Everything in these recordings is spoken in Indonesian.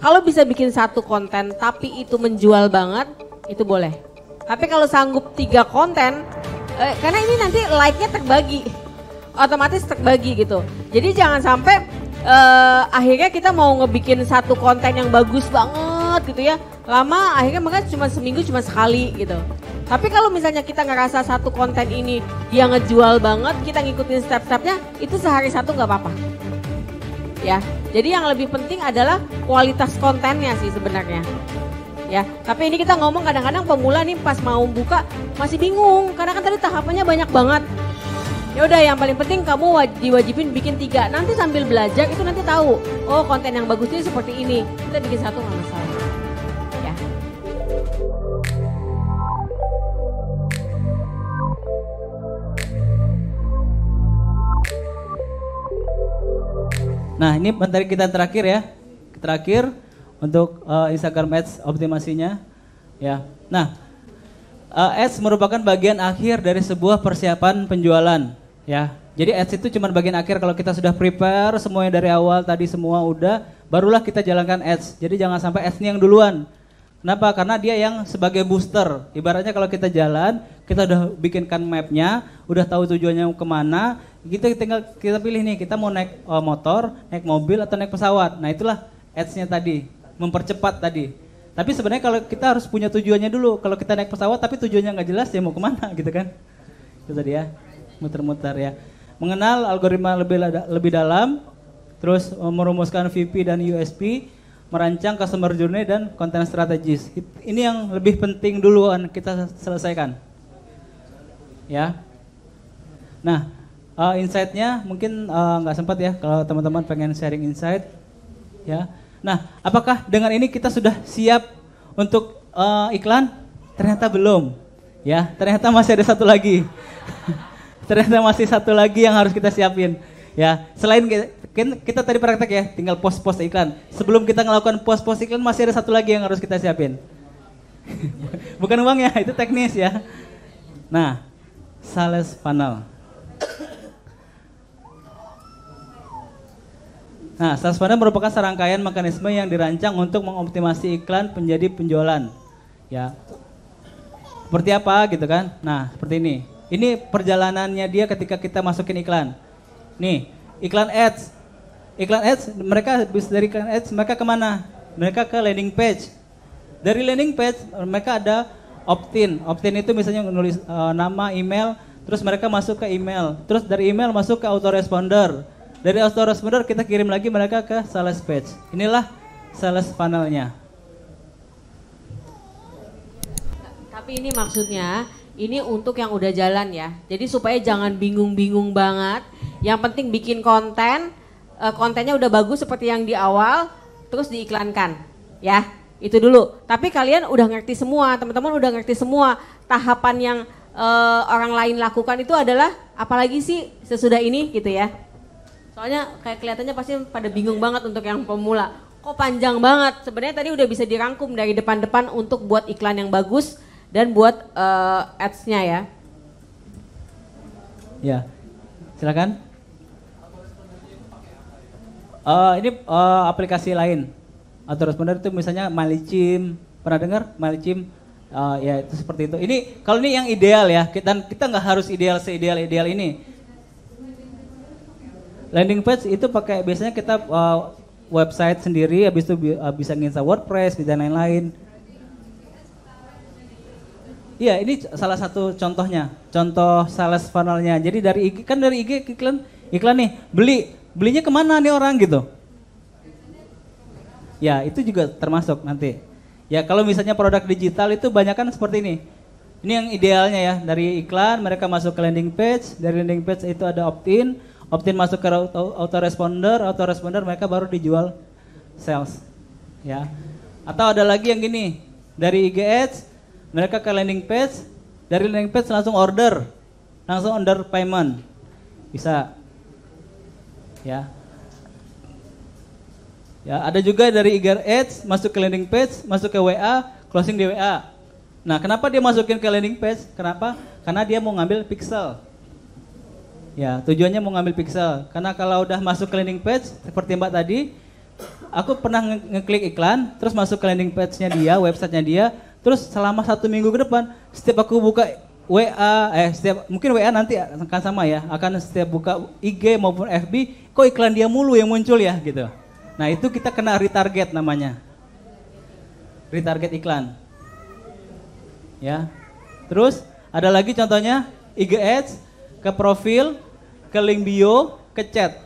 Kalau bisa bikin satu konten tapi itu menjual banget, itu boleh. Tapi kalau sanggup 3 konten, karena ini nanti like-nya terbagi, otomatis terbagi gitu. Jadi jangan sampai akhirnya kita mau ngebikin satu konten yang bagus banget gitu ya, lama akhirnya maka cuma seminggu cuma sekali gitu. Tapi kalau misalnya kita ngerasa satu konten ini dia ngejual banget, kita ngikutin step-stepnya, itu sehari satu nggak apa-apa. Ya, jadi yang lebih penting adalah kualitas kontennya sih sebenarnya. Ya, tapi ini kita ngomong kadang-kadang pemula nih pas mau buka masih bingung, karena kan tadi tahapannya banyak banget. Ya udah, yang paling penting kamu diwajibin bikin 3. Nanti sambil belajar itu nanti tahu, oh konten yang bagus ini seperti ini. Kita bikin satu nggak masalah. Ya. Nah, ini materi kita terakhir ya. Terakhir untuk Instagram Ads optimasinya. Ya. Nah, Ads merupakan bagian akhir dari sebuah persiapan penjualan. Ya. Jadi Ads itu cuma bagian akhir. Kalau kita sudah prepare semuanya dari awal tadi semua udah, barulah kita jalankan Ads. Jadi jangan sampai Ads ini yang duluan. Kenapa? Karena dia yang sebagai booster. Ibaratnya kalau kita jalan, kita udah bikinkan mapnya, udah tahu tujuannya kemana, kita pilih nih, kita mau naik motor, naik mobil, atau naik pesawat. Nah itulah ads-nya tadi, mempercepat tadi. Tapi sebenarnya kalau kita harus punya tujuannya dulu. Kalau kita naik pesawat tapi tujuannya nggak jelas, ya mau kemana gitu kan. Itu tadi ya, muter-muter ya. Mengenal algoritma lebih dalam, terus merumuskan VP dan USP, merancang customer journey dan konten strategis. Ini yang lebih penting duluan kita selesaikan. Ya. Nah, insight-nya mungkin nggak sempat ya kalau teman-teman pengen sharing insight. Ya. Nah, apakah dengan ini kita sudah siap untuk iklan? Ternyata belum. Ya, ternyata masih ada satu lagi. Ternyata masih satu lagi yang harus kita siapin. Ya, selain kita tadi praktek ya, tinggal post-post iklan. Sebelum kita melakukan post-post iklan masih ada satu lagi yang harus kita siapin. Bukan uangnya, itu teknis ya. Nah, sales funnel. Nah, sales funnel merupakan serangkaian mekanisme yang dirancang untuk mengoptimasi iklan menjadi penjualan. Ya. Seperti apa gitu kan? Nah, seperti ini. Ini perjalanannya dia ketika kita masukin iklan. Nih, iklan ads. Iklan ads, mereka habis dari iklan ads, mereka kemana? Mereka ke landing page. Dari landing page, mereka ada opt-in. Opt-in itu misalnya menulis nama, email, terus mereka masuk ke email. Terus dari email masuk ke autoresponder. Dari autoresponder kita kirim lagi mereka ke sales page. Inilah sales funnel-nya. Tapi ini maksudnya, ini untuk yang udah jalan ya. Jadi supaya jangan bingung-bingung banget. Yang penting bikin konten, kontennya udah bagus seperti yang di awal, terus diiklankan, ya. Itu dulu. Tapi kalian udah ngerti semua, teman-teman udah ngerti semua tahapan yang orang lain lakukan itu adalah apalagi sih sesudah ini gitu ya. Soalnya kayak kelihatannya pasti pada bingung banget untuk yang pemula. Kok panjang banget? Sebenarnya tadi udah bisa dirangkum dari depan-depan untuk buat iklan yang bagus dan buat ads-nya ya. Ya, silakan. Ini aplikasi lain. Autoresponder itu misalnya Mailchimp. Pernah dengar Mailchimp? Ya itu seperti itu. Ini kalau ini yang ideal ya. Kita nggak harus ideal ini. Landing page itu pakai biasanya kita website sendiri, habis itu bisa nginstal WordPress dan lain-lain. Iya, ini salah satu contohnya. Contoh sales funnel-nya. Jadi dari IG iklan nih, belinya kemana nih orang gitu? Ya itu juga termasuk nanti. Ya kalau misalnya produk digital itu banyak kan seperti ini. Ini yang idealnya ya, dari iklan mereka masuk ke landing page, dari landing page itu ada opt-in masuk ke autoresponder mereka baru dijual sales. Ya. Atau ada lagi yang gini, dari IG Ads mereka ke landing page, dari landing page langsung order payment. Bisa. Ya. Ya, ada juga dari IG Ads masuk ke landing page, masuk ke WA, closing di WA. Nah, kenapa dia masukin ke landing page? Kenapa? Karena dia mau ngambil pixel. Ya, tujuannya mau ngambil pixel. Karena kalau udah masuk ke landing page seperti Mbak tadi, aku pernah ngeklik iklan, terus masuk ke landing page-nya dia, website-nya dia, terus selama 1 minggu ke depan, setiap aku buka mungkin WA nanti akan sama ya, akan setiap buka IG maupun FB, kok iklan dia mulu yang muncul ya gitu. Nah itu kita kena retarget namanya, retarget iklan. Ya, terus ada lagi contohnya IG Ads, ke profil, ke link bio, ke chat.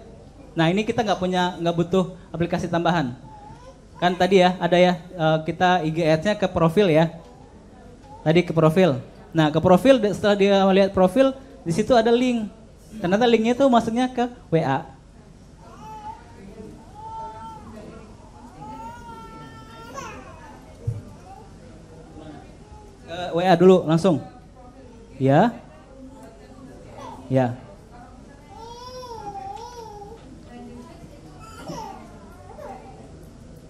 Nah ini kita nggak butuh aplikasi tambahan. Kan tadi ya ada ya kita IG Ads-nya ke profil ya. Tadi ke profil. Nah ke profil setelah dia melihat profil di situ ada link. Ternyata linknya itu masuknya ke WA. Ke WA dulu langsung. Ya. Ya.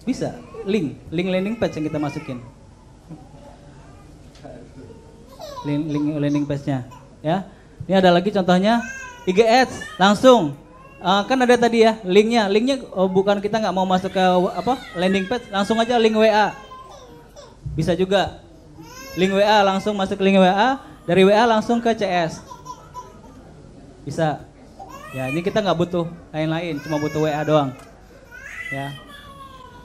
Bisa, link landing page yang kita masukin. Link landing page-nya, ya. Ini ada lagi contohnya IG Ads langsung. Kan ada tadi ya linknya bukan kita nggak mau masuk ke landing page, langsung aja link WA. Bisa juga link WA langsung masuk ke link WA, dari WA langsung ke CS. Bisa. Ya, ini kita nggak butuh lain-lain, cuma butuh WA doang. Ya.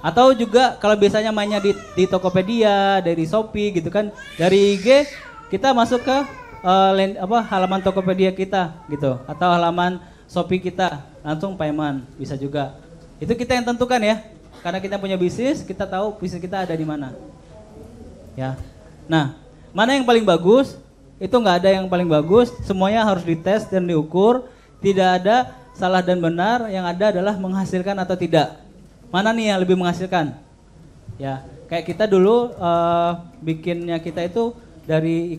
Atau juga kalau biasanya mainnya di Tokopedia, dari Shopee gitu kan, dari IG kita masuk ke halaman Tokopedia kita gitu, atau halaman Shopee kita, langsung payment bisa juga. Itu kita yang tentukan ya, karena kita punya bisnis, kita tahu bisnis kita ada di mana. Ya. Nah, mana yang paling bagus? Itu nggak ada yang paling bagus, semuanya harus dites dan diukur, tidak ada salah dan benar, yang ada adalah menghasilkan atau tidak. Mana nih yang lebih menghasilkan? Ya, kayak kita dulu bikinnya kita itu dari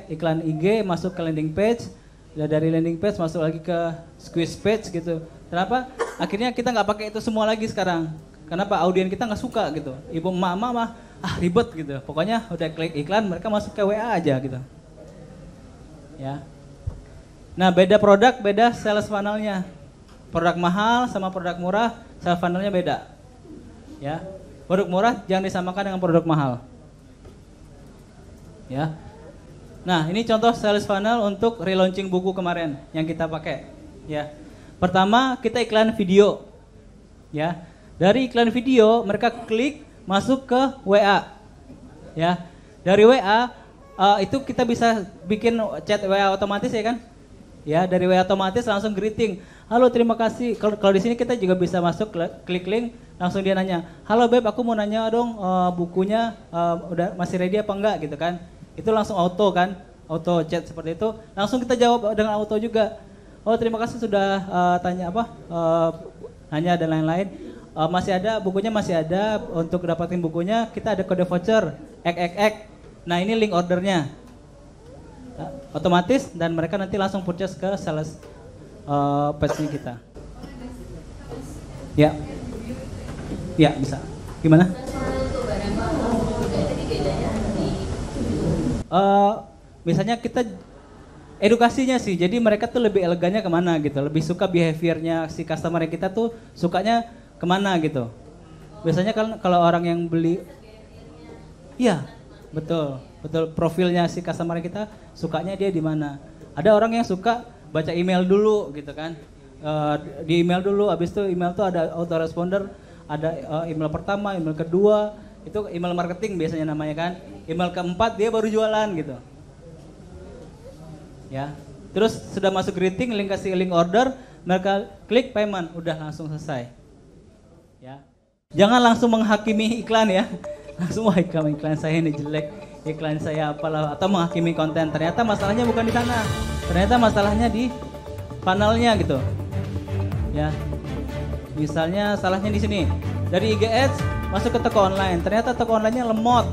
iklan IG masuk ke landing page, dan dari landing page masuk lagi ke squeeze page gitu. Kenapa? Akhirnya kita nggak pakai itu semua lagi sekarang. Kenapa? Audien kita nggak suka gitu. Ibu emak-emak mah ribet gitu. Pokoknya udah klik iklan mereka masuk ke WA aja gitu. Ya. Nah, beda produk, beda sales funnel-nya. Produk mahal sama produk murah, sales funnel-nya beda. Ya. Produk murah jangan disamakan dengan produk mahal. Ya. Nah, ini contoh sales funnel untuk relaunching buku kemarin yang kita pakai. Ya. Pertama, kita iklan video. Ya. Dari iklan video mereka klik masuk ke WA. Ya. Dari WA itu kita bisa bikin chat WA otomatis ya kan? Ya, dari WA otomatis langsung greeting. Halo, terima kasih. Kalau di sini kita juga bisa masuk klik link, langsung dia nanya. Halo Beb, aku mau nanya dong bukunya udah masih ready apa enggak gitu kan? Itu langsung auto kan? Auto chat seperti itu. Langsung kita jawab dengan auto juga. Oh, terima kasih sudah tanya nanya dan lain-lain. Masih ada bukunya, masih ada. Untuk dapatin bukunya kita ada kode voucher XXX. Nah, ini link ordernya. Otomatis dan mereka nanti langsung purchase ke sales page-nya kita. Ya. Ya, bisa. Gimana? Misalnya kita edukasinya sih, jadi mereka tuh lebih elegannya kemana gitu, lebih suka behaviornya si customer kita tuh sukanya kemana gitu. Biasanya kalau orang yang beli, iya betul profilnya si customer kita sukanya dia di mana. Ada orang yang suka baca email dulu gitu kan, di email dulu, habis itu email tuh ada autoresponder, ada email pertama, email kedua, itu email marketing biasanya namanya kan, email keempat dia baru jualan gitu. Ya, terus sudah masuk greeting, kasih link order, mereka klik payment, udah langsung selesai. Ya, jangan langsung menghakimi iklan ya, langsung wah iklan saya ini jelek, iklan saya apalah, atau menghakimi konten. Ternyata masalahnya bukan di sana, ternyata masalahnya di funnelnya gitu. Ya, misalnya salahnya di sini, dari IG Ads masuk ke toko online, ternyata toko onlinenya lemot,